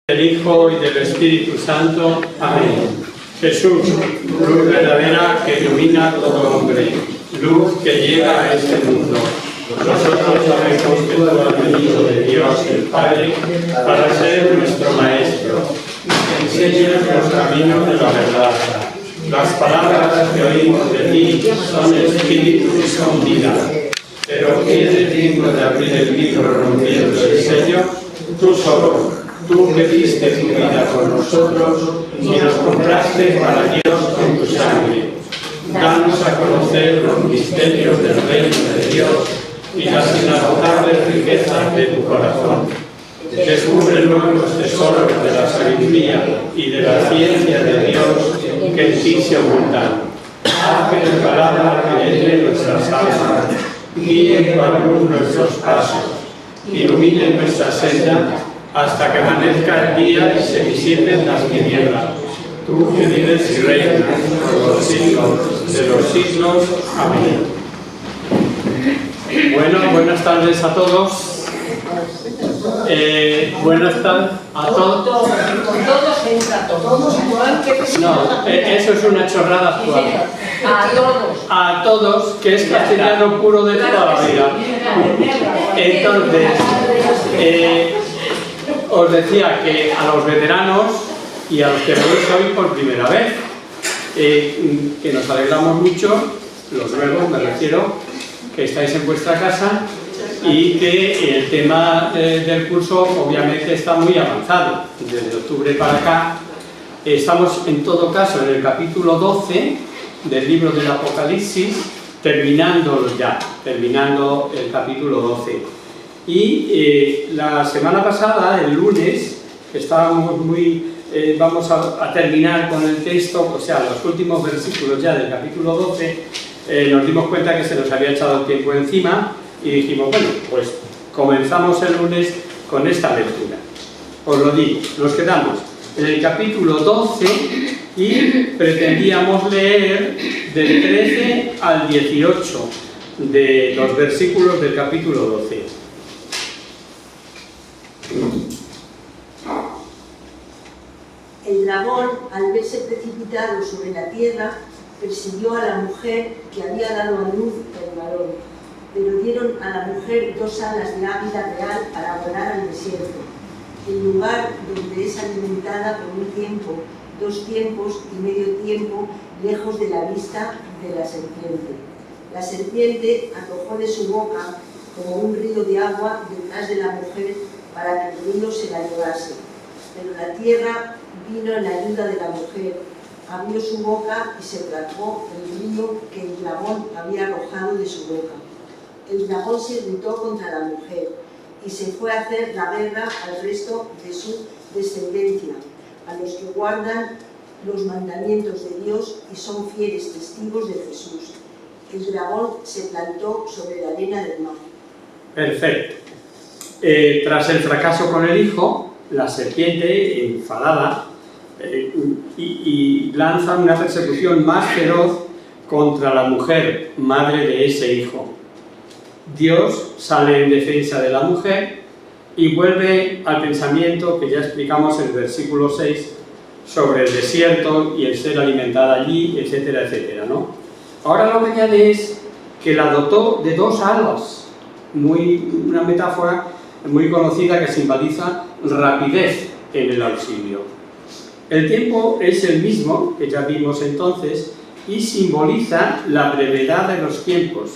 Del Hijo y del Espíritu Santo. Amén. Jesús, luz verdadera que ilumina a todo hombre, luz que llega a este mundo. Nosotros sabemos que tú has venido de Dios el Padre para ser nuestro Maestro. Enséñanos los caminos de la verdad. Las palabras que oímos de ti son espíritu y son vida. Pero ¿quién es digno de abrir el libro rompiendo el sello? Tú solo. Tú que diste tu vida por nosotros y nos compraste para Dios con tu sangre. Danos a conocer los misterios del reino de Dios y las inagotables riquezas de tu corazón. Descúbrenos los tesoros de la sabiduría y de la ciencia de Dios que en ti se ocultan. Haz que tu palabra penetre nuestras almas, guíe con luz nuestros pasos, ilumine nuestra senda, hasta que amanezca el día y se disipen las tinieblas. Tú que vives y reinas por los siglos de los siglos. Amén. Bueno, buenas tardes a todos. Buenas tardes a todos. Con todos entra todos. No, eso es una chorrada actual. A todos. A todos, que es castellano puro de toda la vida. Entonces, os decía que a los veteranos y a los que venís hoy por primera vez, que nos alegramos mucho, los nuevos me refiero, que estáis en vuestra casa y que el tema del curso obviamente está muy avanzado. Desde octubre para acá estamos en todo caso en el capítulo 12 del libro del Apocalipsis, terminando el capítulo 12. Y la semana pasada, el lunes, estábamos vamos a terminar con el texto, o sea, los últimos versículos ya del capítulo 12, nos dimos cuenta que se nos había echado el tiempo encima y dijimos, bueno, pues comenzamos el lunes con esta lectura. Os lo digo, nos quedamos en el capítulo 12 y pretendíamos leer del 13 al 18 de los versículos del capítulo 12. El dragón, al verse precipitado sobre la tierra, persiguió a la mujer que había dado a luz el varón, pero dieron a la mujer 2 alas de águila real para volar al desierto, el lugar donde es alimentada por un tiempo, 2 tiempos y medio tiempo, lejos de la vista de la serpiente. La serpiente arrojó de su boca como un río de agua detrás de la mujer para que el río se la llevase. Pero la tierra vino en ayuda de la mujer, abrió su boca y se tragó el río que el dragón había arrojado de su boca. El dragón se irritó contra la mujer y se fue a hacer la guerra al resto de su descendencia, a los que guardan los mandamientos de Dios y son fieles testigos de Jesús. El dragón se plantó sobre la arena del mar. Perfecto. Tras el fracaso con el hijo, la serpiente, enfadada, y lanza una persecución más feroz contra la mujer, madre de ese hijo. Dios sale en defensa de la mujer y vuelve al pensamiento que ya explicamos en el versículo 6 sobre el desierto y el ser alimentada allí, etcétera, etcétera, ¿no? Ahora lo que añade es que la dotó de 2 alas, una metáfora muy conocida que simboliza rapidez en el auxilio. El tiempo es el mismo, que ya vimos entonces, y simboliza la brevedad de los tiempos,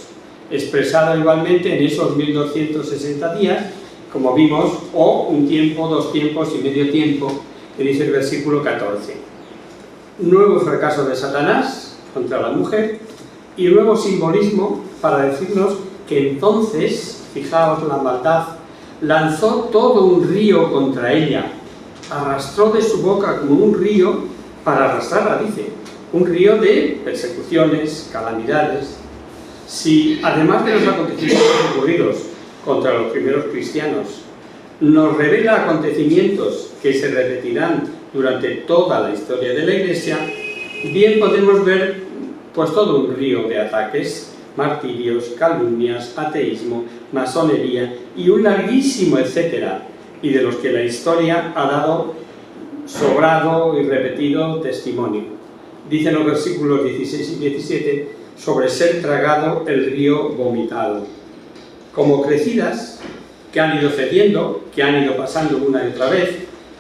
expresado igualmente en esos 1260 días, como vimos, o un tiempo, 2 tiempos y medio tiempo, que dice el versículo 14. Un nuevo fracaso de Satanás contra la mujer y un nuevo simbolismo para decirnos que entonces, fijaos la maldad, lanzó todo un río contra ella, arrastró de su boca como un río para arrastrarla, dice, un río de persecuciones, calamidades. Si, además de los acontecimientos ocurridos contra los primeros cristianos, nos revela acontecimientos que se repetirán durante toda la historia de la Iglesia, bien podemos ver pues todo un río de ataques, martirios, calumnias, ateísmo, masonería y un larguísimo etcétera, y de los que la historia ha dado sobrado y repetido testimonio. Dicen los versículos 16 y 17 sobre ser tragado el río vomitado. Como crecidas que han ido cediendo, que han ido pasando una y otra vez,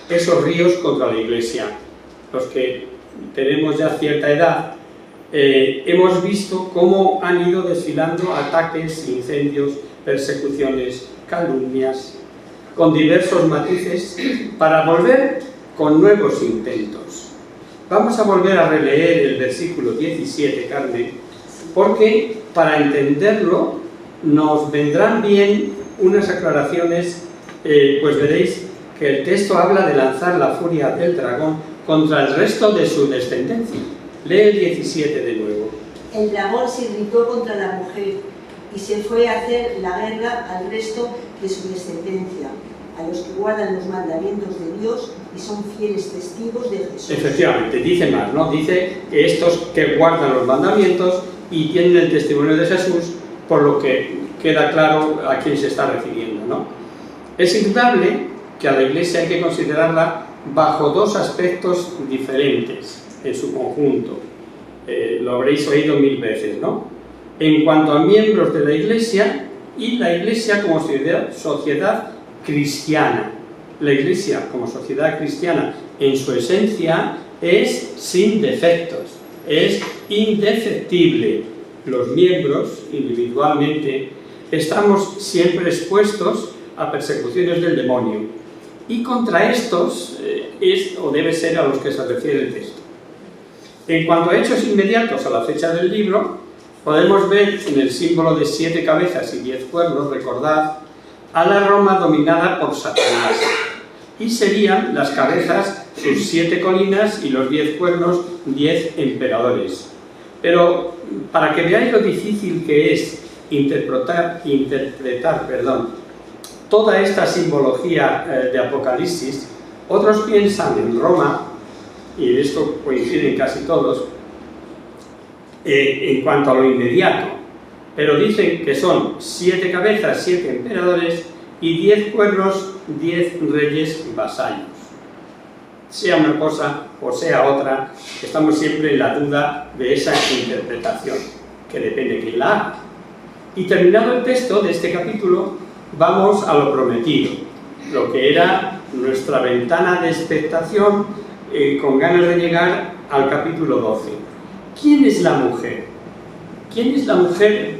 esos ríos contra la Iglesia. Los que tenemos ya cierta edad, hemos visto cómo han ido desfilando ataques, incendios, persecuciones, calumnias, con diversos matices, para volver con nuevos intentos. Vamos a volver a releer el versículo 17, Carmen, porque para entenderlo nos vendrán bien unas aclaraciones, pues veréis que el texto habla de lanzar la furia del dragón contra el resto de su descendencia. Lee el 17 de nuevo. El dragón se irritó contra la mujer y se fue a hacer la guerra al resto de su descendencia, a los que guardan los mandamientos de Dios y son fieles testigos de Jesús. Efectivamente, dice más, ¿no? Dice que estos que guardan los mandamientos y tienen el testimonio de Jesús, por lo que queda claro a quién se está refiriendo, ¿no? Es indudable que a la Iglesia hay que considerarla bajo dos aspectos diferentes en su conjunto. Lo habréis oído 1000 veces, ¿no? En cuanto a miembros de la Iglesia y la Iglesia como sociedad cristiana. La Iglesia como sociedad cristiana en su esencia es sin defectos, es indefectible. Los miembros individualmente estamos siempre expuestos a persecuciones del demonio, y contra estos es o debe ser a los que se refiere el texto. En cuanto a hechos inmediatos a la fecha del libro, podemos ver en el símbolo de 7 cabezas y 10 cuernos, recordad, a la Roma dominada por Satanás, y serían las cabezas sus 7 colinas y los 10 cuernos 10 emperadores. Pero para que veáis lo difícil que es interpretar toda esta simbología de Apocalipsis, otros piensan en Roma, y en esto coinciden casi todos, en cuanto a lo inmediato, pero dicen que son 7 cabezas, 7 emperadores y 10 cuernos, 10 reyes vasallos. Sea una cosa o sea otra, estamos siempre en la duda de esa interpretación, que depende de quién la haga. Y terminado el texto de este capítulo, vamos a lo prometido, lo que era nuestra ventana de expectación, con ganas de llegar al capítulo 12. ¿Quién es la mujer? ¿Quién es la mujer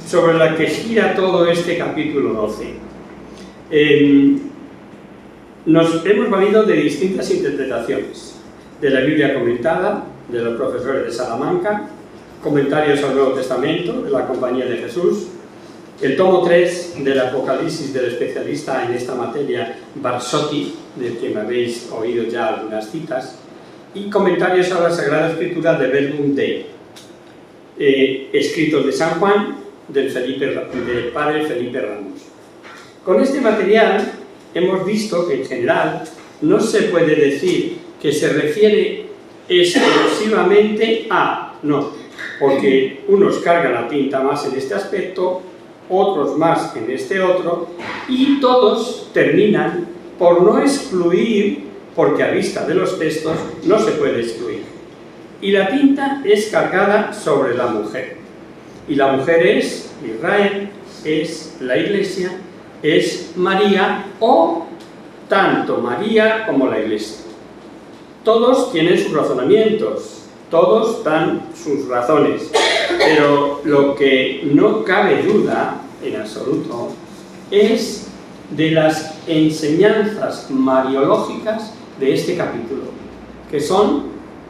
sobre la que gira todo este capítulo 12? Nos hemos valido de distintas interpretaciones, de la Biblia comentada, de los profesores de Salamanca, comentarios al Nuevo Testamento, de la Compañía de Jesús, el tomo 3 del Apocalipsis del especialista en esta materia, Barsotti, del que me habéis oído ya algunas citas, y comentarios a la Sagrada Escritura de Verbum Dei, escritos de San Juan, del padre Felipe Ramos. Con este material hemos visto que en general no se puede decir que se refiere exclusivamente a, no, porque unos cargan la tinta más en este aspecto, otros más en este otro, y todos terminan por no excluir, porque a vista de los textos no se puede excluir. Y la tinta es cargada sobre la mujer. Y la mujer es Israel, es la Iglesia, es María, o tanto María como la Iglesia. Todos tienen sus razonamientos, todos dan sus razones, pero lo que no cabe duda en absoluto es de las enseñanzas mariológicas de este capítulo, que son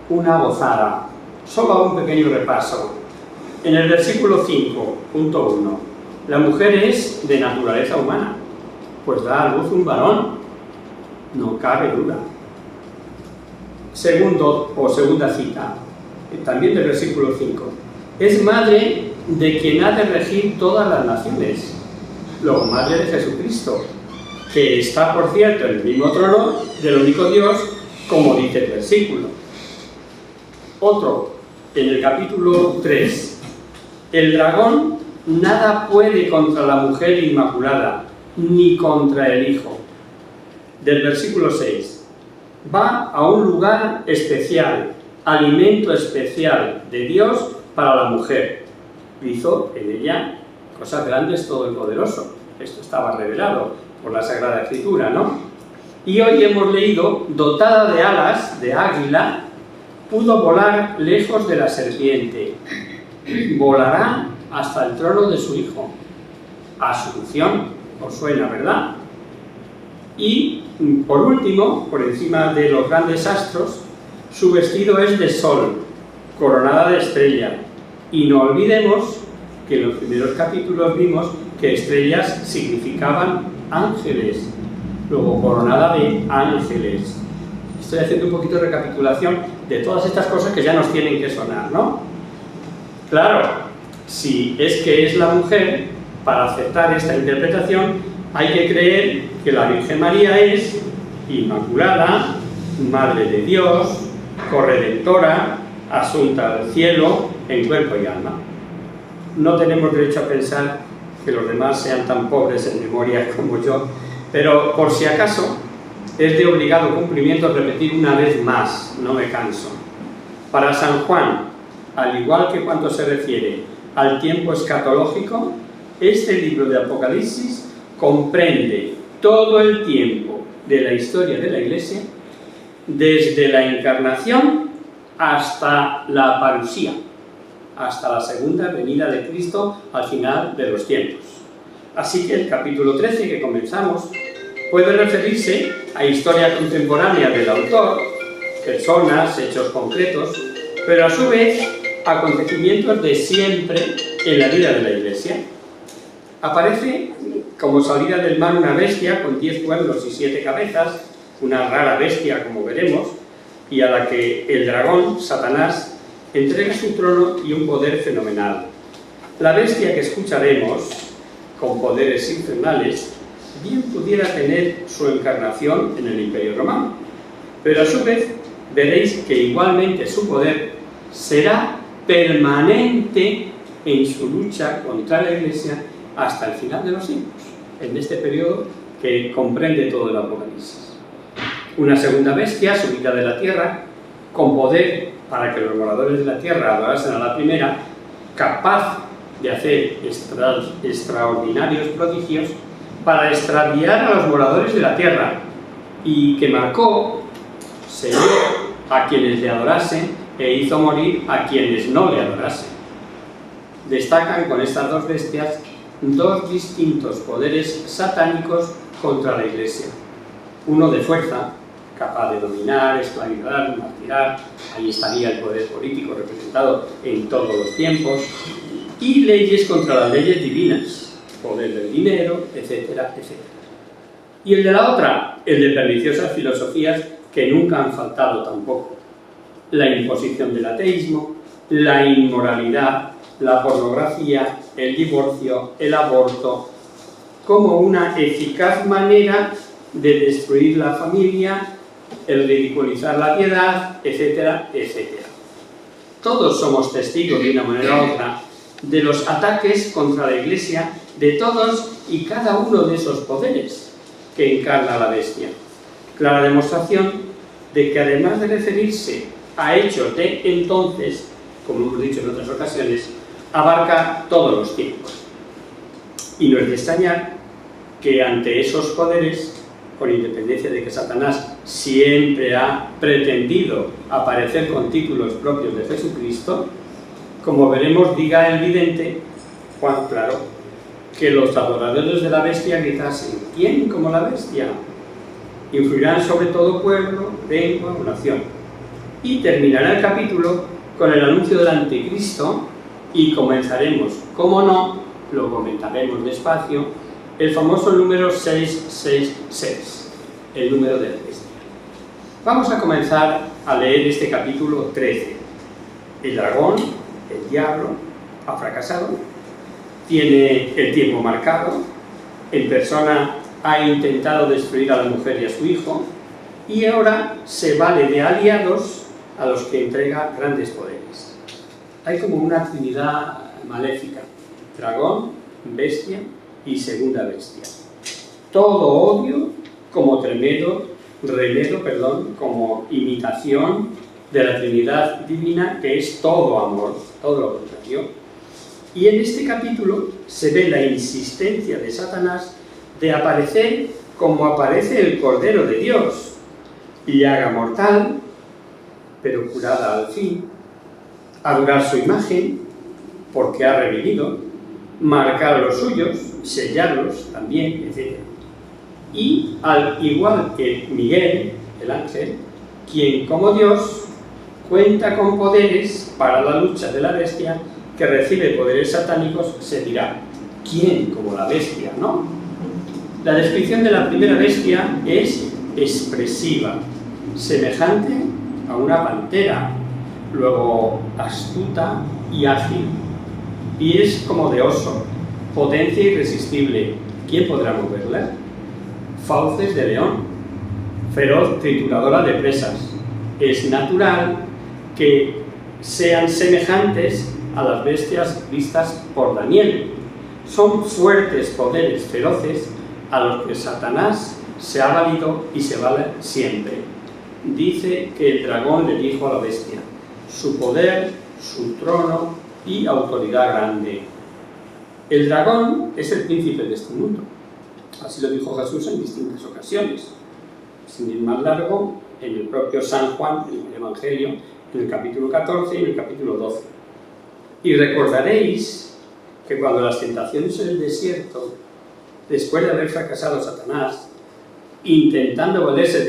una gozada. Solo un pequeño repaso. En el versículo 5.1, la mujer es de naturaleza humana, pues da a luz un varón, no cabe duda. Segunda cita, también del versículo 5, es madre de quien ha de regir todas las naciones, luego madre de Jesucristo, que está, por cierto, en el mismo trono del único Dios, como dice el versículo. Otro, en el capítulo 3, el dragón nada puede contra la mujer inmaculada, ni contra el Hijo. del versículo 6. Va a un lugar especial, alimento especial de Dios para la mujer. Hizo en ella cosas grandes todo el poderoso. Esto estaba revelado por la Sagrada Escritura, ¿no? Y hoy hemos leído, dotada de alas de águila, pudo volar lejos de la serpiente. Volará hasta el trono de su hijo. Asunción, os suena, ¿verdad? Y, por último, por encima de los grandes astros, su vestido es de sol, coronada de estrella. Y no olvidemos que en los primeros capítulos vimos que estrellas significaban ángeles, luego coronada de ángeles. Estoy haciendo un poquito de recapitulación de todas estas cosas que ya nos tienen que sonar, ¿no? Claro, si es que es la mujer, para aceptar esta interpretación hay que creer que la Virgen María es inmaculada, Madre de Dios, corredentora, asunta al cielo en cuerpo y alma. No tenemos derecho a pensar que los demás sean tan pobres en memoria como yo, pero por si acaso es de obligado cumplimiento repetir una vez más, no me canso. Para San Juan, al igual que cuando se refiere al tiempo escatológico, este libro de Apocalipsis comprende todo el tiempo de la historia de la Iglesia, desde la encarnación hasta la parusía, hasta la segunda venida de Cristo al final de los tiempos. Así que el capítulo 13 que comenzamos puede referirse a historia contemporánea del autor, personas, hechos concretos, pero a su vez acontecimientos de siempre en la vida de la Iglesia. Aparece como salida del mar una bestia con 10 cuernos y 7 cabezas, una rara bestia como veremos, y a la que el dragón, Satanás, entrega su trono y un poder fenomenal. La bestia que escucharemos, con poderes infernales, bien pudiera tener su encarnación en el Imperio Romano, pero a su vez veréis que igualmente su poder será permanente en su lucha contra la Iglesia hasta el final de los tiempos, en este periodo que comprende todo el Apocalipsis. Una segunda bestia subida de la tierra, con poder para que los moradores de la tierra adorasen a la primera, capaz de hacer extraordinarios prodigios para extraviar a los moradores de la tierra, y que marcó, selló a quienes le adorasen e hizo morir a quienes no le adorasen. Destacan con estas dos bestias dos distintos poderes satánicos contra la Iglesia. Uno de fuerza, capaz de dominar, esclavizar, martirar, ahí estaría el poder político representado en todos los tiempos, y leyes contra las leyes divinas, poder del dinero, etcétera, etcétera. Y el de la otra, el de perniciosas filosofías que nunca han faltado tampoco. La imposición del ateísmo, la inmoralidad, la pornografía, el divorcio, el aborto, como una eficaz manera de destruir la familia, el ridiculizar la piedad, etcétera, etcétera. Todos somos testigos de una manera u otra de los ataques contra la Iglesia de todos y cada uno de esos poderes que encarna la bestia. Clara demostración de que además de referirse a hechos de entonces, como hemos dicho en otras ocasiones, abarca todos los tiempos. Y no es de extrañar que ante esos poderes, con independencia de que Satanás siempre ha pretendido aparecer con títulos propios de Jesucristo, como veremos, diga el vidente, Juan Claro, que los adoradores de la bestia gritasen: ¿quién como la bestia? Influirán sobre todo pueblo, lengua o nación. Y terminará el capítulo con el anuncio del anticristo y comenzaremos, como no, lo comentaremos despacio, el famoso número 666, el número de la bestia. Vamos a comenzar a leer este capítulo 13. El dragón, el diablo, ha fracasado, tiene el tiempo marcado, en persona ha intentado destruir a la mujer y a su hijo, y ahora se vale de aliados a los que entrega grandes poderes. Hay como una trinidad maléfica: dragón, bestia y segunda bestia. Todo odio como remedio, como imitación de la Trinidad divina, que es todo amor, todo lo contrario. Y en este capítulo se ve la insistencia de Satanás de aparecer como aparece el Cordero de Dios, llaga mortal, pero curada al fin, adorar su imagen, porque ha revivido, marcar los suyos, sellarlos también, etc. Y al igual que Miguel, el ángel, quien como Dios cuenta con poderes para la lucha de la bestia, que recibe poderes satánicos, se dirá, ¿quién como la bestia, no? La descripción de la primera bestia es expresiva, semejante a una pantera, luego astuta y ágil, pies como de oso, potencia irresistible, ¿quién podrá moverla? Fauces de león, feroz trituradora de presas. Es natural que sean semejantes a las bestias vistas por Daniel. Son fuertes poderes feroces a los que Satanás se ha valido y se vale siempre. Dice que el dragón le dijo a la bestia, su poder, su trono y autoridad grande. El dragón es el príncipe de este mundo. Así lo dijo Jesús en distintas ocasiones. Sin ir más largo, en el propio San Juan, en el Evangelio, en el capítulo 14 y en el capítulo 12. Y recordaréis que cuando las tentaciones en el desierto, después de haber fracasado Satanás, intentando valerse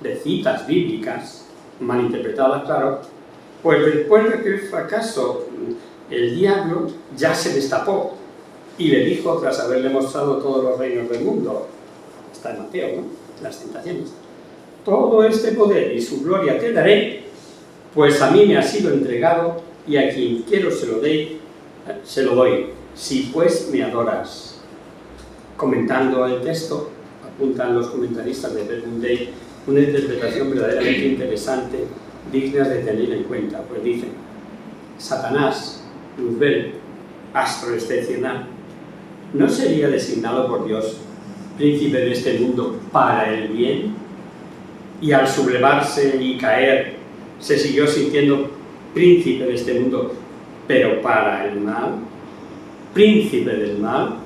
de citas bíblicas, malinterpretadas, claro, pues después de aquel fracaso, el diablo ya se destapó y le dijo, tras haberle mostrado todos los reinos del mundo, está en Mateo, ¿no?, las tentaciones, todo este poder y su gloria te daré, pues a mí me ha sido entregado y a quien quiero se lo doy, si pues me adoras. Comentando el texto, apuntan los comentaristas de Verbum Dei una interpretación verdaderamente interesante, digna de tener en cuenta, pues dicen, Satanás, Luzbel, astro excepcional, ¿no sería designado por Dios príncipe de este mundo para el bien? Y al sublevarse y caer, se siguió sintiendo príncipe de este mundo, pero para el mal, príncipe del mal,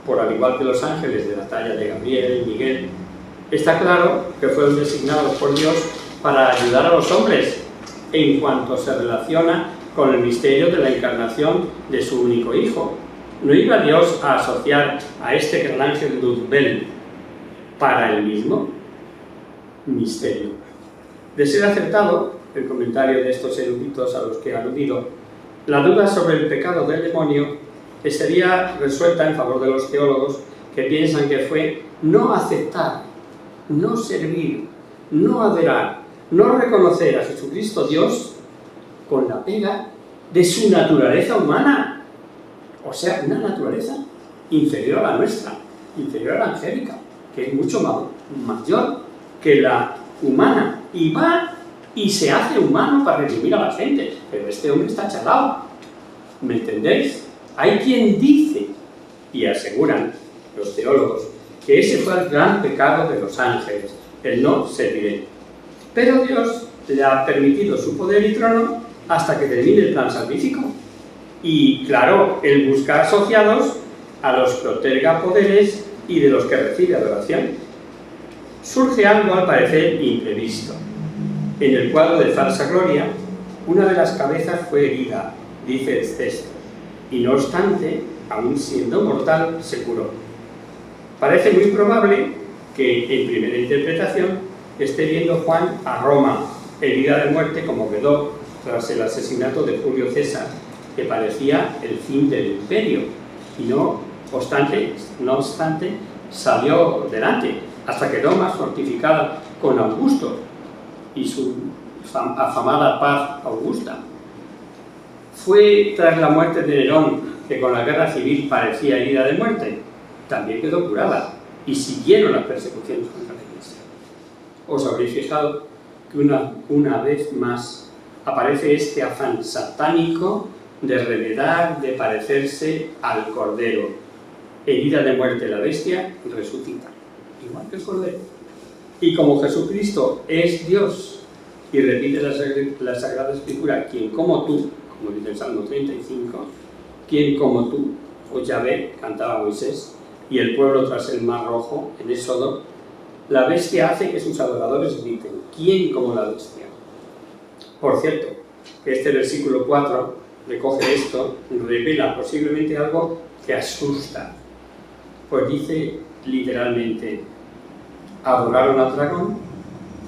por al igual que los ángeles de la talla de Gabriel y Miguel. Está claro que fueron designados por Dios para ayudar a los hombres en cuanto se relaciona con el misterio de la encarnación de su único Hijo. ¿No iba Dios a asociar a este gran ángel Luzbel para el mismo misterio? De ser acertado el comentario de estos eruditos a los que he aludido, la duda sobre el pecado del demonio sería resuelta en favor de los teólogos que piensan que fue no aceptar, no servir, no adorar, no reconocer a Jesucristo Dios con la pega de su naturaleza humana, o sea, una naturaleza inferior a la nuestra, inferior a la angélica, que es mucho mayor que la humana, y va y se hace humano para redimir a la gente, pero este hombre está chalado, ¿me entendéis? Hay quien dice, y aseguran los teólogos, que ese fue el gran pecado de los ángeles, el no serviré. Pero Dios le ha permitido su poder y trono hasta que termine el plan salvífico. Y claro, él busca asociados a los que otorga poderes y de los que recibe adoración. Surge algo al parecer imprevisto. En el cuadro de falsa gloria, una de las cabezas fue herida, dice el texto, y no obstante, aun siendo mortal, se curó. Parece muy probable que, en primera interpretación, esté viendo Juan a Roma, herida de muerte como quedó tras el asesinato de Julio César, que parecía el fin del imperio, y no obstante salió delante, hasta quedó más fortificada con Augusto y su afamada paz augusta. Fue tras la muerte de Nerón, que con la guerra civil parecía herida de muerte, también quedó curada, y siguieron las persecuciones contra la Iglesia. Os habréis fijado que una vez más aparece este afán satánico de remedar, de parecerse al Cordero. Herida de muerte la bestia, resucita. igual que el Cordero. Y como Jesucristo es Dios, y repite la Sagrada Escritura, quien como tú, como dice el Salmo 35, quien como tú, o Yahvé, cantaba Moisés, y el pueblo tras el Mar Rojo, en Éxodo, la bestia hace que sus adoradores griten, ¿quién como la bestia? Por cierto, que este versículo 4 recoge esto, revela posiblemente algo que asusta, pues dice literalmente, adoraron al dragón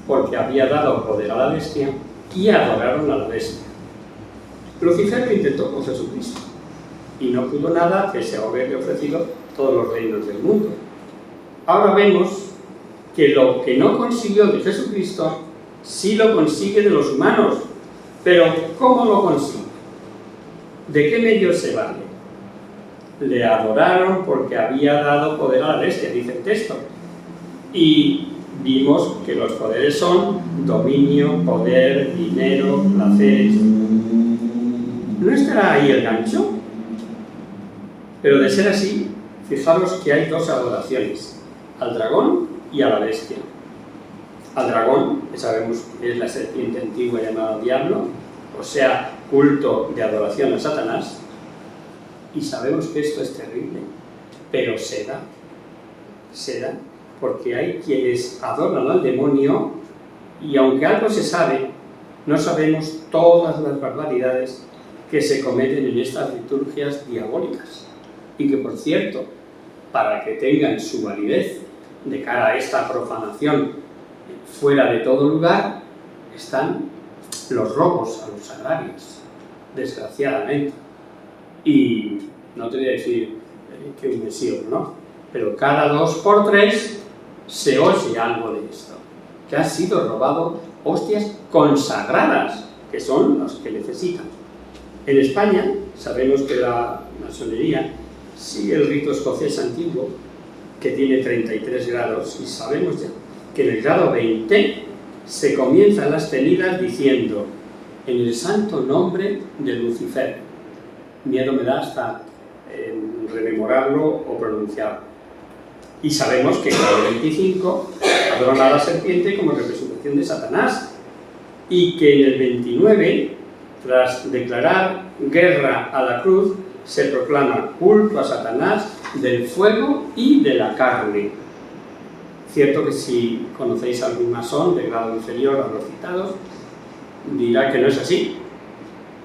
porque había dado poder a la bestia y adoraron a la bestia. Lucifer lo intentó con Jesucristo y no pudo nada pese a haberle ofrecido todos los reinos del mundo. Ahora vemos que lo que no consiguió de Jesucristo sí lo consigue de los humanos. Pero ¿cómo lo consigue? ¿De qué medio se vale? Le adoraron porque había dado poder a la bestia, dice el texto. Y vimos que los poderes son dominio, poder, dinero, placeres. ¿No estará ahí el gancho? Pero de ser así, fijaros que hay dos adoraciones, al dragón y a la bestia. Al dragón, que sabemos que es la serpiente antigua llamada diablo, o sea, culto de adoración a Satanás, y sabemos que esto es terrible, pero se da, porque hay quienes adoran al demonio y aunque algo se sabe, no sabemos todas las barbaridades que se cometen en estas liturgias diabólicas y que, por cierto, para que tengan su validez de cara a esta profanación fuera de todo lugar, están los robos a los sagrarios, desgraciadamente. Y no te voy a decir que un mesío, ¿no? Pero cada 2 por 3 se oye algo de esto, que ha sido robado hostias consagradas, que son las que necesitan. En España sabemos que la masonería sigue el rito escocés antiguo, que tiene 33 grados, y sabemos ya que en el grado 20 se comienzan las tenidas diciendo en el santo nombre de Lucifer. Miedo me da hasta rememorarlo o pronunciarlo. Y sabemos que en el grado 25 adoran a la serpiente como representación de Satanás y que en el 29, tras declarar guerra a la cruz, se proclama culto a Satanás del fuego y de la carne. Cierto que si conocéis a algún masón de grado inferior a los citados, dirá que no es así.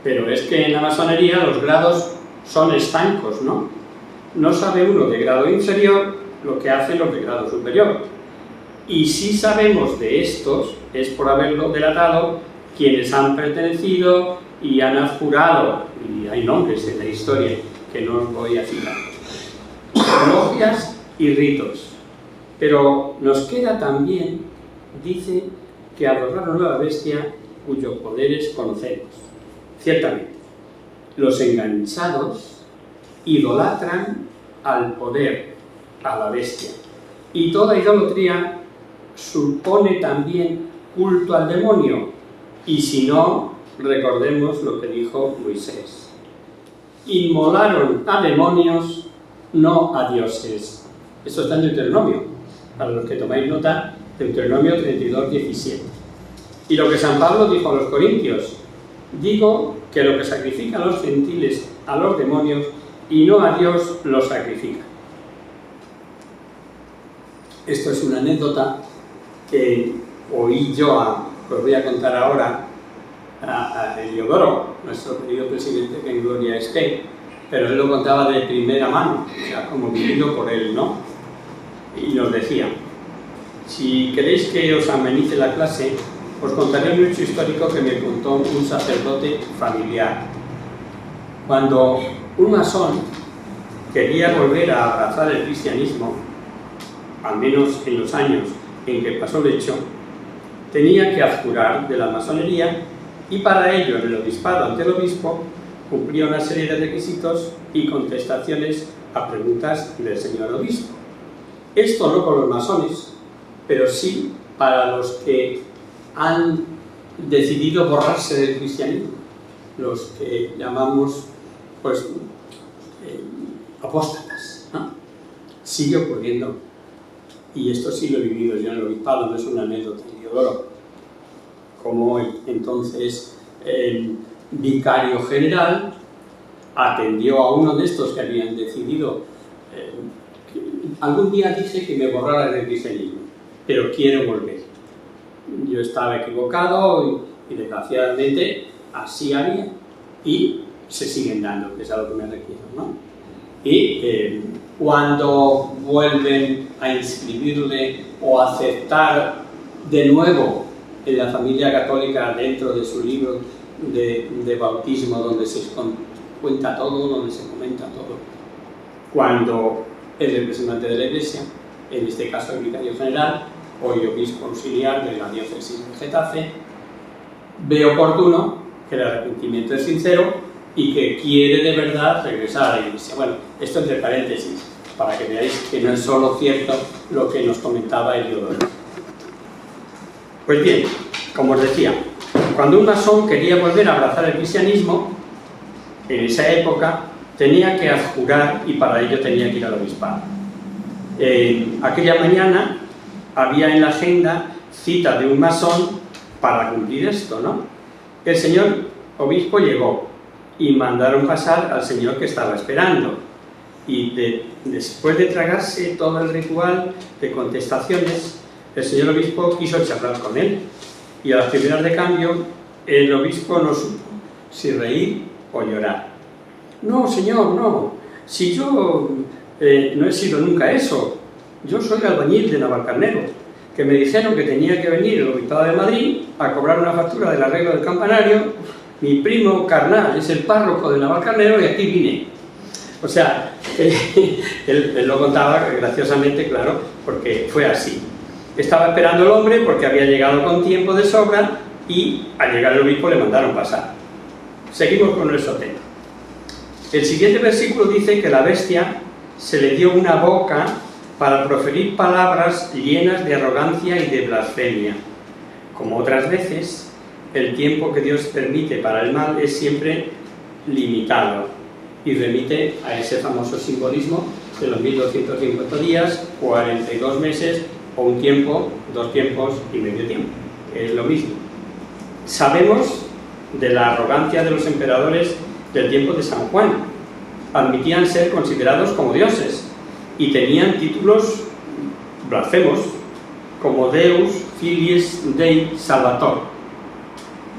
Pero es que en la masonería los grados son estancos, ¿no? No sabe uno de grado inferior lo que hacen los de grado superior. Y si sabemos de estos, es por haberlo delatado quienes han pertenecido y han adjurado, y hay nombres en la historia que no os voy a citar, logias y ritos. Pero nos queda también, dice, que adoraron a la bestia cuyos poderes conocemos. Ciertamente, los enganchados idolatran al poder, a la bestia. Y toda idolatría supone también culto al demonio. Y si no, recordemos lo que dijo Moisés. Inmolaron a demonios, no a dioses. Esto está en Deuteronomio. Para los que tomáis nota, Deuteronomio 32:17. Y lo que San Pablo dijo a los corintios, digo que lo que sacrifican los gentiles a los demonios y no a Dios lo sacrifican. Esto es una anécdota que oí yo, os voy a contar ahora, a Heliodoro, nuestro querido presidente, que en gloria esté, pero él lo contaba de primera mano, o sea, como vivido por él, ¿no? Y nos decía, si queréis que os amenice la clase, os contaré un hecho histórico que me contó un sacerdote familiar. Cuando un masón quería volver a abrazar el cristianismo, al menos en los años en que pasó el hecho, tenía que abjurar de la masonería y para ello en el obispado ante el obispo cumplía una serie de requisitos y contestaciones a preguntas del señor obispo. Esto no con los masones, pero sí para los que han decidido borrarse del cristianismo, los que llamamos apóstatas, ¿no? Sigue ocurriendo. y esto sí lo he vivido yo en el obispado, no es una anécdota, Diodoro, como entonces el vicario general atendió a uno de estos que habían decidido, algún día dije que me borrara del cristianismo, pero quiero volver. Yo estaba equivocado y desgraciadamente así había, y se siguen dando, que es a lo que me refiero, ¿no? Y cuando vuelven a inscribirle o a aceptar de nuevo en la familia católica dentro de su libro de bautismo, donde se cuenta todo, donde se comenta todo, cuando el representante de la Iglesia, en este caso el vicario general, hoy obispo auxiliar de la diócesis de Getafe, ve oportuno que el arrepentimiento es sincero y que quiere de verdad regresar a la Iglesia. Bueno, esto entre paréntesis, para que veáis que no es solo cierto lo que nos comentaba Heliodoro. Pues bien, como os decía, cuando un masón quería volver a abrazar el cristianismo, en esa época tenía que abjurar y para ello tenía que ir al obispado. Aquella mañana había en la agenda cita de un masón para cumplir esto, ¿no? El señor obispo llegó y mandaron pasar al señor que estaba esperando. Y después de tragarse todo el ritual de contestaciones, el señor obispo quiso charlar con él. Y a las primeras de cambio, el obispo no supo si reír o llorar. No, señor, no. Si yo no he sido nunca eso. Yo soy albañil de Navalcarnero, que me dijeron que tenía que venir el obispado de Madrid a cobrar una factura del arreglo del campanario. Mi primo carnal es el párroco de Navalcarnero y aquí vine. O sea, él lo contaba graciosamente, claro, porque fue así. Estaba esperando el hombre porque había llegado con tiempo de sobra y al llegar el obispo le mandaron pasar. Seguimos con nuestro tema. El siguiente versículo dice que la bestia se le dio una boca para proferir palabras llenas de arrogancia y de blasfemia. Como otras veces, el tiempo que Dios permite para el mal es siempre limitado y remite a ese famoso simbolismo de los 1250 días, 42 meses o un tiempo, 2 tiempos y medio tiempo, que es lo mismo. Sabemos de la arrogancia de los emperadores del tiempo de San Juan. Admitían ser considerados como dioses y tenían títulos blasfemos como Deus, Filius Dei, Salvator.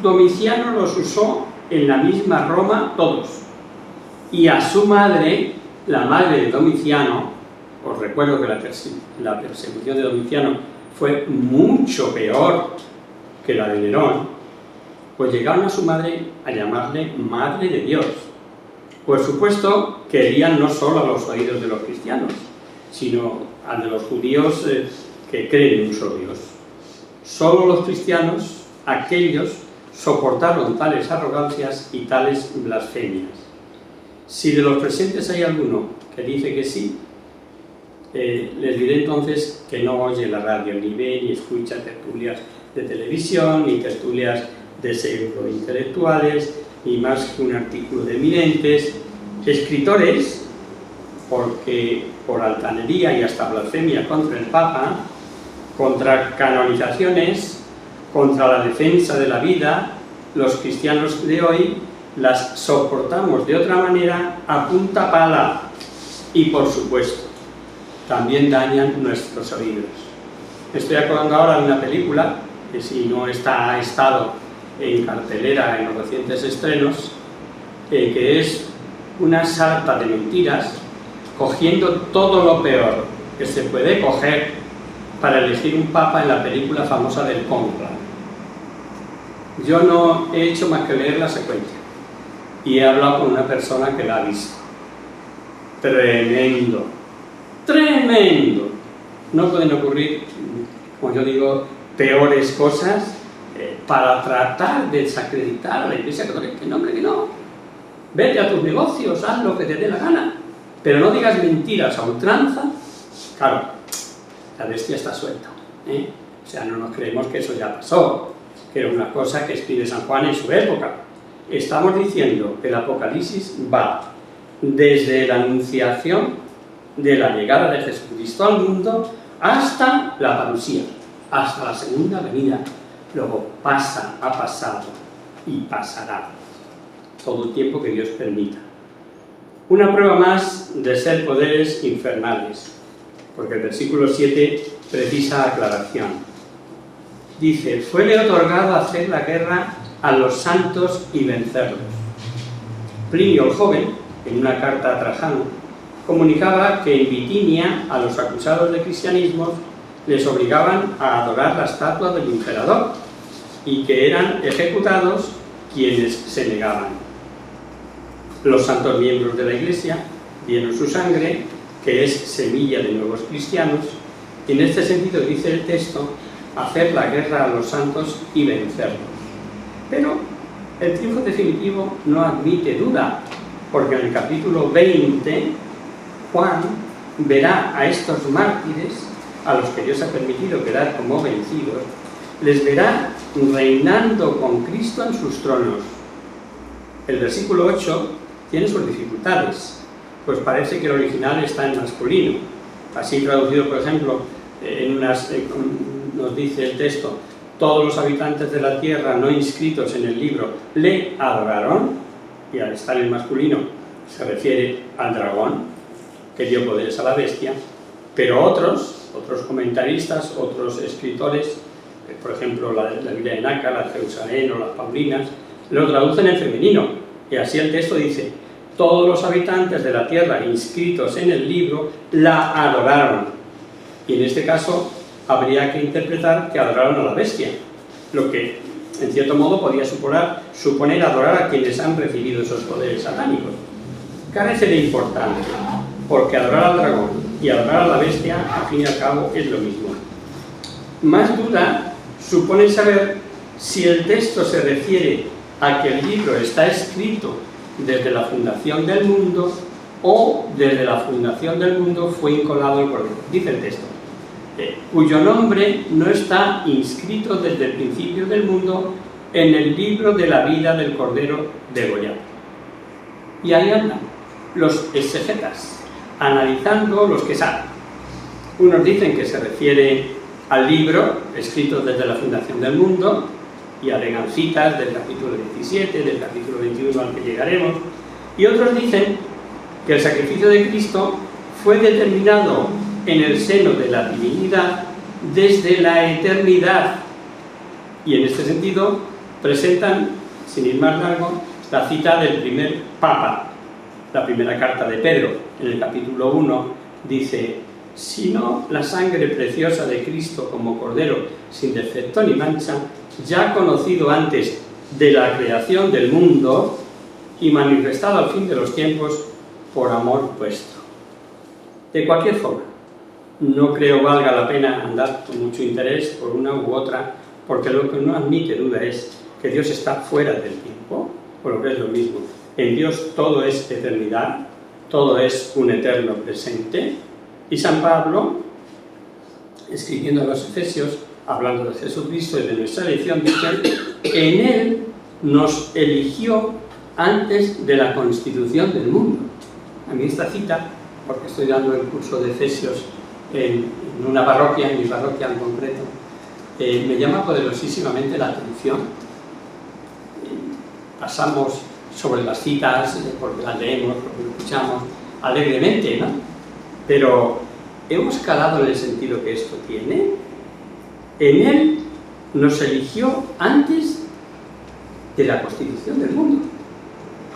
Domiciano los usó en la misma Roma todos, y a su madre, la madre de Domiciano, os recuerdo que la persecución de Domiciano fue mucho peor que la de Nerón, pues llegaron a su madre a llamarle Madre de Dios. Por supuesto, querían no solo a los oídos de los cristianos, sino a de los judíos que creen en un solo Dios. Solo los cristianos, aquellos, soportaron tales arrogancias y tales blasfemias. Si de los presentes hay alguno que dice que sí, les diré entonces que no oye la radio, ni ve ni escucha tertulias de televisión, ni tertulias de pseudointelectuales, ni más que un artículo de eminentes escritores, porque por altanería y hasta blasfemia contra el Papa, contra canonizaciones, contra la defensa de la vida, los cristianos de hoy las soportamos de otra manera a punta pala y, por supuesto, también dañan nuestros oídos. Me estoy acordando ahora de una película que, si no ha estado en cartelera en los recientes estrenos, que es una sarta de mentiras, cogiendo todo lo peor que se puede coger para elegir un papa en la película famosa del Cónclave. Yo no he hecho más que leer la secuencia y he hablado con una persona que la ha visto. Tremendo, tremendo. No pueden ocurrir, como yo digo, peores cosas para tratar de desacreditar a la Iglesia Católica. Que no, hombre, que no. Vete a tus negocios, haz lo que te dé la gana, pero no digas mentiras a ultranza. Claro, la bestia está suelta, O sea, no nos creemos que eso ya pasó, que era una cosa que escribe San Juan en su época. Estamos diciendo que el Apocalipsis va desde la anunciación de la llegada de Jesucristo al mundo, hasta la parusía, hasta la segunda venida. Luego pasa, ha pasado y pasará todo el tiempo que Dios permita. Una prueba más de ser poderes infernales, porque el versículo 7 precisa aclaración. Dice, fuele otorgado hacer la guerra a los santos y vencerlos. Plinio el joven, en una carta a Trajano, comunicaba que en Bitinia a los acusados de cristianismo les obligaban a adorar la estatua del emperador y que eran ejecutados quienes se negaban. Los santos miembros de la Iglesia dieron su sangre, que es semilla de nuevos cristianos, y en este sentido dice el texto, hacer la guerra a los santos y vencerlos. Pero el triunfo definitivo no admite duda, porque en el capítulo 20, Juan verá a estos mártires, a los que Dios ha permitido quedar como vencidos, les verá reinando con Cristo en sus tronos. El versículo 8 tiene sus dificultades, pues parece que el original está en masculino. Así traducido, por ejemplo, nos dice el texto, todos los habitantes de la tierra no inscritos en el libro le adoraron, y al estar en masculino se refiere al dragón, que dio poderes a la bestia, pero otros comentaristas, otros escritores, por ejemplo la Biblia de Nácar, la de Jerusalén o las Paulinas, lo traducen en femenino, y así el texto dice, todos los habitantes de la tierra inscritos en el libro la adoraron, y en este caso habría que interpretar que adoraron a la bestia, lo que en cierto modo podría suponer adorar a quienes han recibido esos poderes satánicos. Carece de importancia, porque adorar al dragón y adorar a la bestia, al fin y al cabo, es lo mismo. Más duda supone saber si el texto se refiere a que el libro está escrito desde la fundación del mundo o desde la fundación del mundo fue incolado el Cordero. Dice el texto, cuyo nombre no está inscrito desde el principio del mundo en el libro de la vida del Cordero degollado. Y ahí andan los exegetas, analizando los que saben. Unos dicen que se refiere al libro escrito desde la fundación del mundo y alegan citas del capítulo 17, del capítulo 21 al que llegaremos, y otros dicen que el sacrificio de Cristo fue determinado en el seno de la divinidad desde la eternidad, y en este sentido presentan, sin ir más largo, la cita del primer Papa. La primera carta de Pedro, en el capítulo 1, dice, sino la sangre preciosa de Cristo como Cordero sin defecto ni mancha, ya conocido antes de la creación del mundo y manifestado al fin de los tiempos por amor vuestro. De cualquier forma, no creo valga la pena andar con mucho interés por una u otra, porque lo que no admite duda es que Dios está fuera del tiempo, por lo que es lo mismo. En Dios todo es eternidad, todo es un eterno presente, y San Pablo, escribiendo a los Efesios, hablando de Jesucristo y de nuestra elección, dice, en Él nos eligió antes de la constitución del mundo. A mí esta cita, porque estoy dando el curso de Efesios en una parroquia, en mi parroquia en concreto, me llama poderosísimamente la atención. Pasamos sobre las citas, porque las leemos, porque las escuchamos alegremente, ¿no? Pero ¿hemos calado en el sentido que esto tiene? En Él nos eligió antes de la constitución del mundo.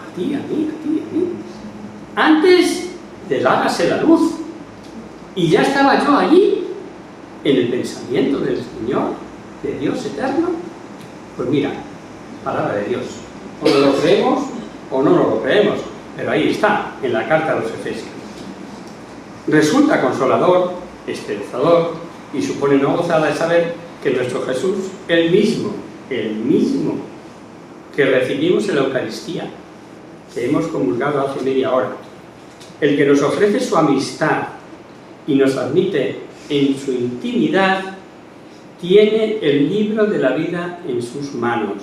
A ti, a mí, a ti, a mí. Antes del hágase la luz. Y ya estaba yo allí, en el pensamiento del Señor, de Dios eterno. Pues mira, palabra de Dios. O no lo creemos o no lo creemos, pero ahí está, en la carta a los Efesios. Resulta consolador, esperanzador y supone una gozada de saber que nuestro Jesús, el mismo que recibimos en la Eucaristía, que hemos comulgado hace media hora, el que nos ofrece su amistad y nos admite en su intimidad, tiene el libro de la vida en sus manos.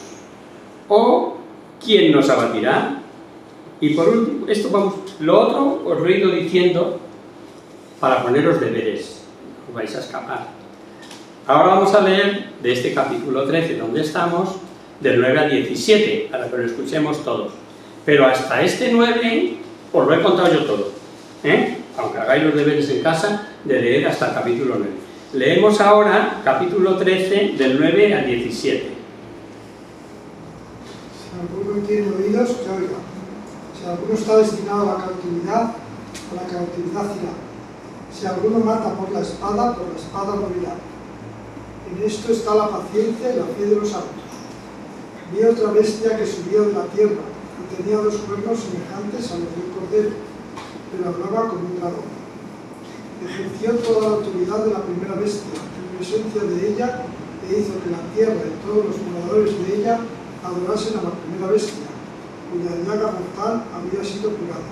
¿O quién nos abatirá? Y por último, lo otro os lo he ido diciendo para poneros deberes. os vais a escapar. Ahora vamos a leer de este capítulo 13, donde estamos, del 9 al 17, para que lo escuchemos todos. Pero hasta este 9 os lo he contado yo todo, aunque hagáis los deberes en casa, de leer hasta el capítulo 9. Leemos ahora capítulo 13, del 9 al 17. Si alguno tiene oídos, que oiga. Si alguno está destinado a la cautividad irá. Si alguno mata por la espada morirá. En esto está la paciencia y la fe de los santos. Vi otra bestia que subió de la tierra y tenía 2 cuernos semejantes a los de un cordero, pero hablaba como un dragón. Ejerció toda la autoridad de la primera bestia en presencia de ella e hizo que la tierra y todos los moradores de ella adorasen a la primera bestia, cuya llaga mortal había sido curada.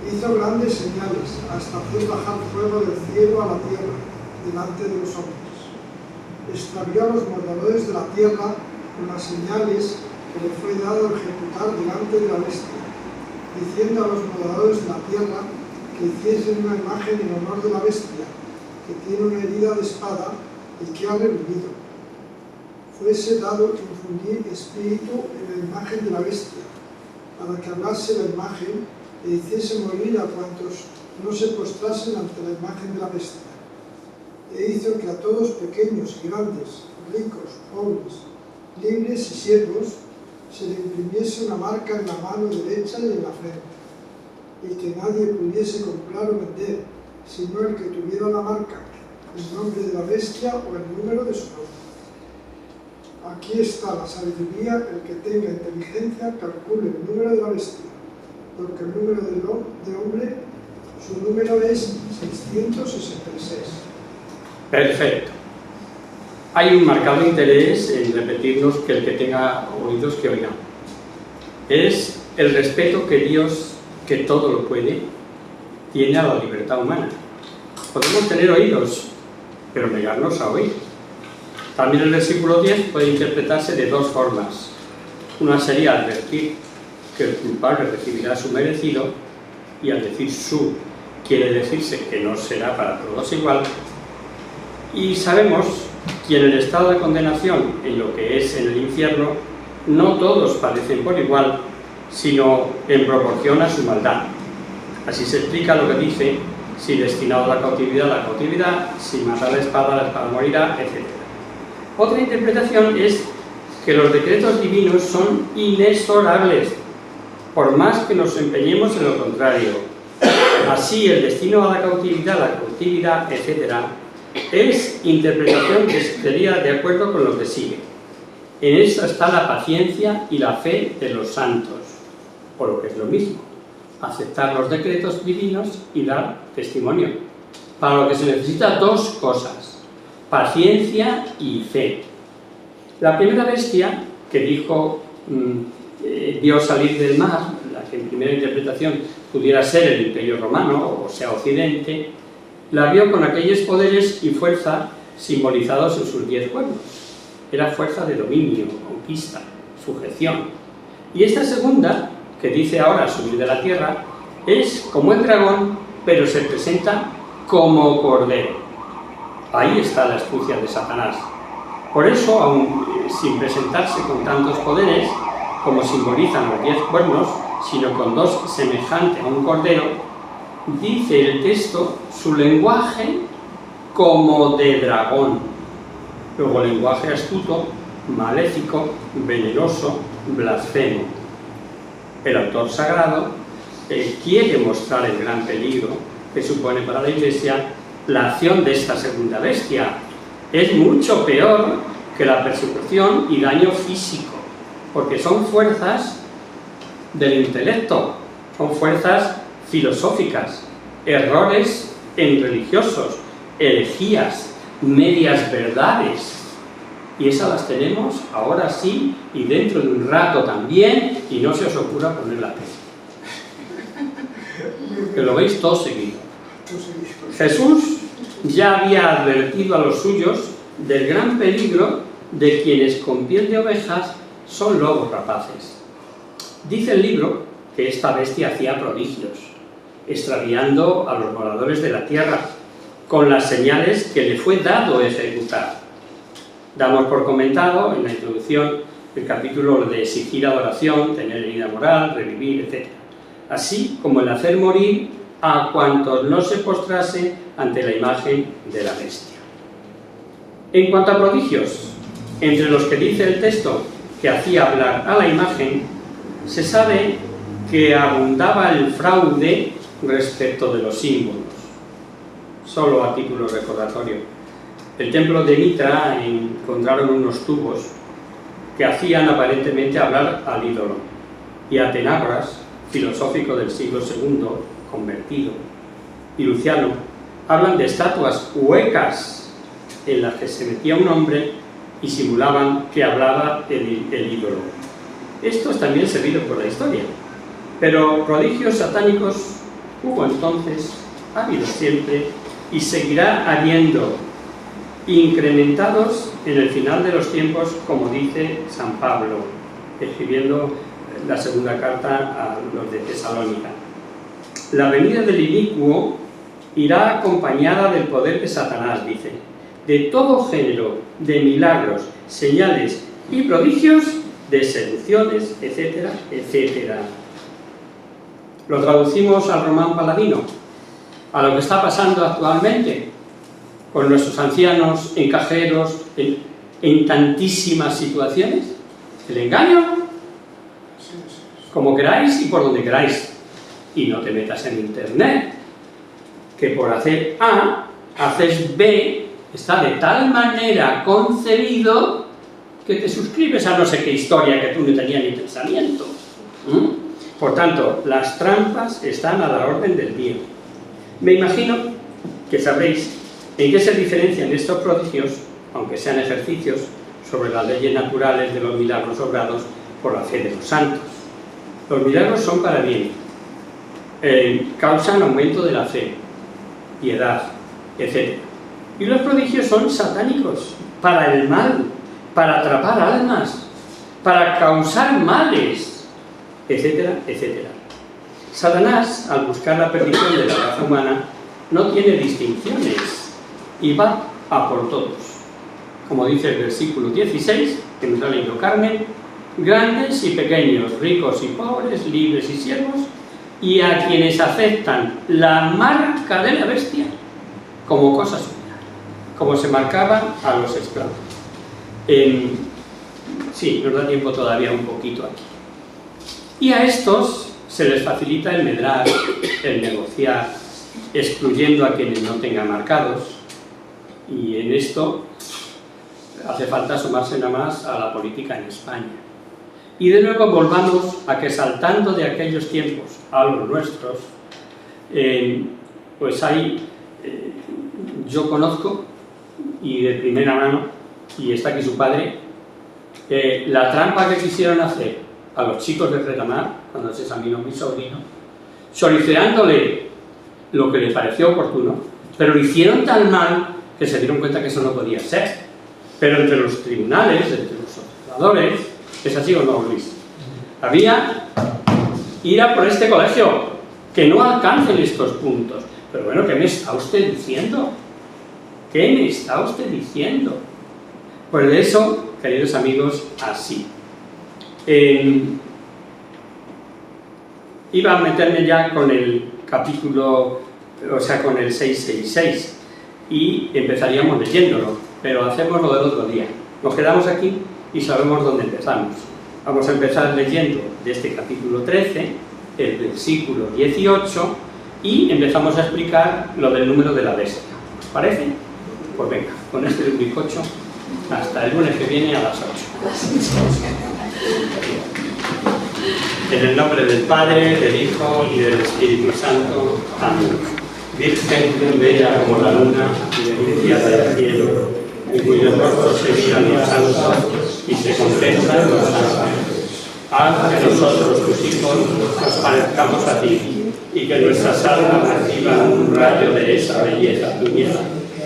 Hizo grandes señales hasta hacer bajar fuego del cielo a la tierra delante de los hombres. Extravió a los moradores de la tierra con las señales que le fue dado ejecutar delante de la bestia, diciendo a los moradores de la tierra que hiciesen una imagen en honor de la bestia, que tiene una herida de espada y que ha revivido. Fuese dado infundir espíritu en la imagen de la bestia, para que hablase la imagen e hiciese morir a cuantos no se postrasen ante la imagen de la bestia. E hizo que a todos, pequeños y grandes, ricos, pobres, libres y siervos, se le imprimiese una marca en la mano derecha y en la frente, y que nadie pudiese comprar o vender, sino el que tuviera la marca, el nombre de la bestia o el número de su nombre. Aquí está la sabiduría, el que tenga inteligencia calcule el número de la bestia, porque el número de hombre, su número es 666. Perfecto. Hay un marcado interés en repetirnos que el que tenga oídos que oiga. Es el respeto que Dios, que todo lo puede, tiene a la libertad humana. Podemos tener oídos, pero negarnos a oír. También el versículo 10 puede interpretarse de 2 formas. Una sería advertir que el culpable recibirá su merecido, y al decir su, quiere decirse que no será para todos igual. Y sabemos que en el estado de condenación, en lo que es en el infierno, no todos padecen por igual, sino en proporción a su maldad. Así se explica lo que dice: si destinado a la cautividad, si mata la espada morirá, etc. Otra interpretación es que los decretos divinos son inexorables, por más que nos empeñemos en lo contrario. Así, el destino a la cautividad, etc., es interpretación que sería de acuerdo con lo que sigue. En esto está la paciencia y la fe de los santos, o lo que es lo mismo, aceptar los decretos divinos y dar testimonio. Para lo que se necesita 2 cosas: paciencia y fe. La primera bestia que dijo vio salir del mar, la que en primera interpretación pudiera ser el Imperio Romano, o sea, Occidente, la vio con aquellos poderes y fuerza simbolizados en sus 10 cuernos. Era fuerza de dominio, conquista, sujeción. Y esta segunda, que dice ahora subir de la tierra, es como el dragón, pero se presenta como cordero. Ahí está la astucia de Satanás. Por eso, aun sin presentarse con tantos poderes, como simbolizan los 10 cuernos, sino con 2 semejante a un cordero, dice el texto su lenguaje como de dragón. Luego, lenguaje astuto, maléfico, venenoso, blasfemo. El autor sagrado quiere mostrar el gran peligro que supone para la Iglesia la acción de esta segunda bestia. Es mucho peor que la persecución y daño físico, porque son fuerzas del intelecto, son fuerzas filosóficas, errores en religiosos, herejías, medias verdades. Y esas las tenemos ahora sí y dentro de un rato también, y no se os ocurra poner la pena. Que lo veis todo seguido. Jesús ya había advertido a los suyos del gran peligro de quienes con piel de ovejas son lobos rapaces. Dice el libro que esta bestia hacía prodigios, extraviando a los moradores de la tierra, con las señales que le fue dado ejecutar. Damos por comentado en la introducción el capítulo de exigir adoración, tener herida moral, revivir, etc. Así como el hacer morir a cuantos no se postrase ante la imagen de la bestia. En cuanto a prodigios, entre los que dice el texto que hacía hablar a la imagen, se sabe que abundaba el fraude respecto de los símbolos. Solo a título recordatorio. El templo de Mitra encontraron unos tubos que hacían aparentemente hablar al ídolo, y Atenágoras, filosófico del siglo II, convertido, y Luciano, hablan de estatuas huecas en las que se metía un hombre y simulaban que hablaba el ídolo. Esto es también servido por la historia, pero prodigios satánicos hubo entonces, ha habido siempre y seguirá habiendo, incrementados en el final de los tiempos, como dice San Pablo, escribiendo la segunda carta a los de Tesalónica. La venida del inicuo irá acompañada del poder de Satanás, dice, de todo género de milagros, señales y prodigios, de seducciones, etcétera, etcétera. Lo traducimos al román paladino, a lo que está pasando actualmente con nuestros ancianos encajeros en tantísimas situaciones. El engaño, como queráis y por donde queráis. Y no te metas en internet, que por hacer A, haces B, está de tal manera concebido que te suscribes a no sé qué historia que tú no tenías ni pensamiento. Por tanto, las trampas están a la orden del día. Me imagino que sabréis en qué se diferencian estos prodigios, aunque sean ejercicios sobre las leyes naturales de los milagros obrados por la fe de los santos. Los milagros son para bien, causan aumento de la fe, piedad, etc. Y los prodigios son satánicos, para el mal, para atrapar almas, para causar males, etcétera, etcétera. Satanás, al buscar la perdición de la raza humana, no tiene distinciones y va a por todos. Como dice el versículo 16, que nos ha leído Carmen, grandes y pequeños, ricos y pobres, libres y siervos, y a quienes aceptan la marca de la bestia como cosa suya, como se marcaba a los esclavos. Sí, nos da tiempo todavía un poquito aquí. Y a estos se les facilita el medrar, el negociar, excluyendo a quienes no tengan marcados, y en esto hace falta sumarse nada más a la política en España. Y de nuevo volvamos a que, saltando de aquellos tiempos a los nuestros, pues hay, yo conozco, y de primera mano, y está aquí su padre, la trampa que quisieron hacer a los chicos de Retamar, cuando se examinó mi sobrino, solicitándole lo que le pareció oportuno, pero lo hicieron tan mal que se dieron cuenta que eso no podía ser. Pero entre los tribunales, entre los observadores, ¿es así o no, Luis? Había ir a por este colegio, que no alcancen estos puntos. Pero bueno, ¿qué me está usted diciendo? ¿Qué me está usted diciendo? Pues de eso, queridos amigos, así. Iba a meterme ya con el capítulo, o sea, con el 666, y empezaríamos leyéndolo, pero hacemos lo del otro día. Nos quedamos aquí y sabemos dónde empezamos. Vamos a empezar leyendo de este capítulo 13, el versículo 18, y empezamos a explicar lo del número de la bestia. ¿Os parece? Pues venga, con este bizcocho, hasta el lunes que viene a las 8. En el nombre del Padre, del Hijo y del Espíritu Santo. Amén. Virgen bella como la luna y bendita del cielo, en cuyos rostros se miran los santos y se contemplan los ángeles. Haz que nosotros, tus hijos, nos parezcamos a ti, y que nuestras almas reciban un rayo de esa belleza tuya,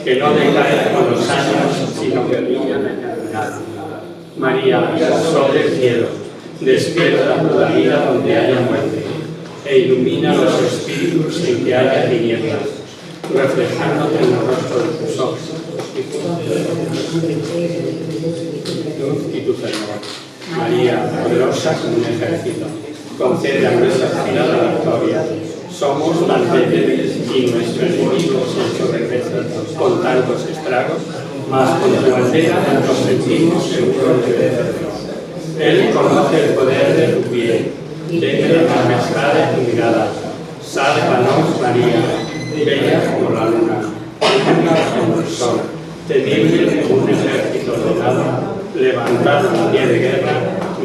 que no decae con los años, sino que brilla en la eternidad. María, sol del cielo, despierta toda vida donde haya muerte, e ilumina los espíritus en que haya tinieblas. reflejándote en el rostro de tus ojos, luz y tu fervor. María, poderosa como un ejército, concede a nuestra ciudad la victoria. Somos más débiles y nuestro enemigo se ha hecho regresa con tantos estragos, mas con tu bandera nos sentimos seguros de vencerlo. Él conoce el poder de tu pie, tiene la majestad de tu mirada. Sálvanos, María, bella como la luna, luna como el sol, temible como un ejército de nada, levantado en pie de guerra,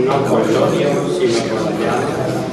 no por el odio, sino por la llama.